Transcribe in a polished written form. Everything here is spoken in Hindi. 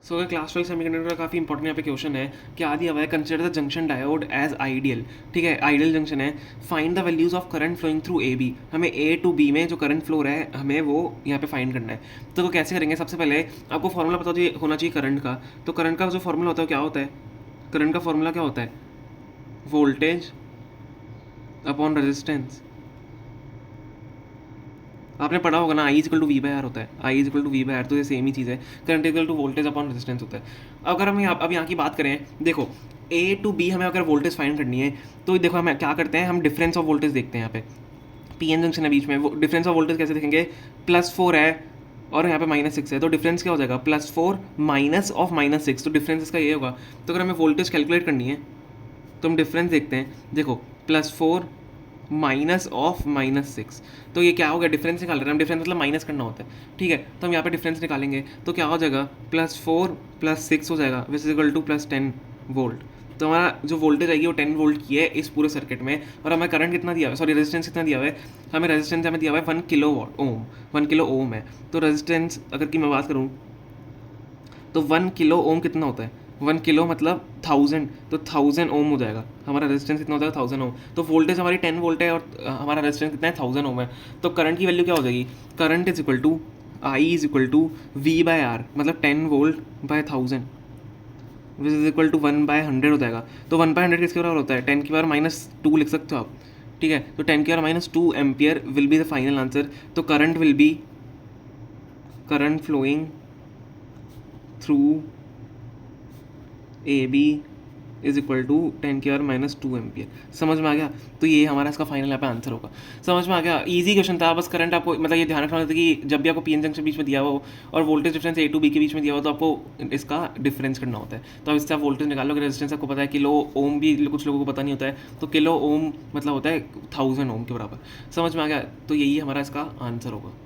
सो अगर क्लास 12 सेमीकंडक्टर का काफ़ी इंपॉर्टेंट यहाँ पे क्वेश्चन है कि आ दिया हुआ है consider the junction diode as ideal. ठीक है, आइडियल जंक्शन है। Find the values of current flowing through A B. हमें ए टू बी में जो करंट फ्लो रहा है हमें वो यहाँ पे फाइंड करना है। तो वो कैसे करेंगे? सबसे पहले आपको फॉर्मूला पता होना चाहिए करंट का। तो करंट का जो फॉर्मूला होता है क्या होता है? करंट का फॉर्मूला क्या होता है? Voltage upon resistance. आपने पढ़ा होगा ना, I equal to V by R होता है। I equal to V by R, तो ये सेम ही चीज़ है। Current equal to voltage upon resistance होता है। अगर हम अब यहाँ की बात करें, देखो ए टू बी हमें अगर वोल्टेज फाइंड करनी है तो देखो हम क्या करते हैं, हम डिफरेंस ऑफ वोल्टेज देखते हैं। यहाँ पे पी एन जंक्शन है बीच में, वो डिफरेंस ऑफ वोल्टेज कैसे देखेंगे? +4 है और यहाँ पे -6 है, तो डिफरेंस क्या हो जाएगा? +4 माइनस ऑफ -6, तो डिफरेंस इसका ये होगा। तो अगर हमें वोल्टेज कैलकुलेट करनी है तो हम डिफरेंस देखते हैं। देखो +4 माइनस ऑफ -6, तो ये क्या हो गया? डिफरेंस निकाल रहे हैं हम। डिफरेंस मतलब माइनस करना होता है। ठीक है, तो हम यहाँ पे डिफरेंस निकालेंगे तो क्या हो जाएगा? +4 + 6 हो जाएगा, which is equal to +10 volt. तो हमारा जो वोल्टेज आएगी वो 10 वोल्ट की है इस पूरे सर्किट में। और हमें करंट कितना दिया हुआ है, सॉरी रेजिस्टेंस कितना दिया हुआ है? हमें रेजिस्टेंस हमें दिया हुआ है 1 किलो ओम, 1 किलो ओम है। तो रेजिस्टेंस अगर की मैं बात करूँ तो 1 किलो ओम कितना होता है? 1 किलो मतलब 1000, तो 1000 ओम हो जाएगा। हमारा रेजिस्टेंस कितना हो जाएगा? 1000 ओम। तो वोल्टेज हमारी 10 वोल्ट है और हमारा रेजिस्टेंस कितना है? 1000 ओम है। तो करंट की वैल्यू क्या हो जाएगी? Current is equal to I is equal to V by R, मतलब 10 volt by 1000, which is equal to 1/100 हो जाएगा। तो 1/100 किसके बराबर होता है? 10 की पावर -2 लिख सकते हो आप। ठीक है, तो 10 की power -2 ampere will be the final answer. तो current will be current flowing through A B is equal to 10 की पावर -2 एम्पियर। समझ में आ गया? तो ये हमारा इसका फाइनल यहाँ पे आंसर होगा। समझ में आ गया? इजी क्वेश्चन था। बस करंट आपको मतलब ये ध्यान रखना होता है कि जब भी आपको पी एन जंक्शन बीच में दिया हो और voltage difference A to B के बीच में दिया हो तो आपको इसका डिफरेंस करना होता है। तो अब इससे आप वोल्टेज निकाल लो। रेजिस्टेंस आपको पता है, किलो ओम भी कुछ लोगों को पता नहीं होता है, तो किलो ओम मतलब होता है 1000 ओम के बराबर। समझ में आ गया? तो यही हमारा इसका आंसर होगा।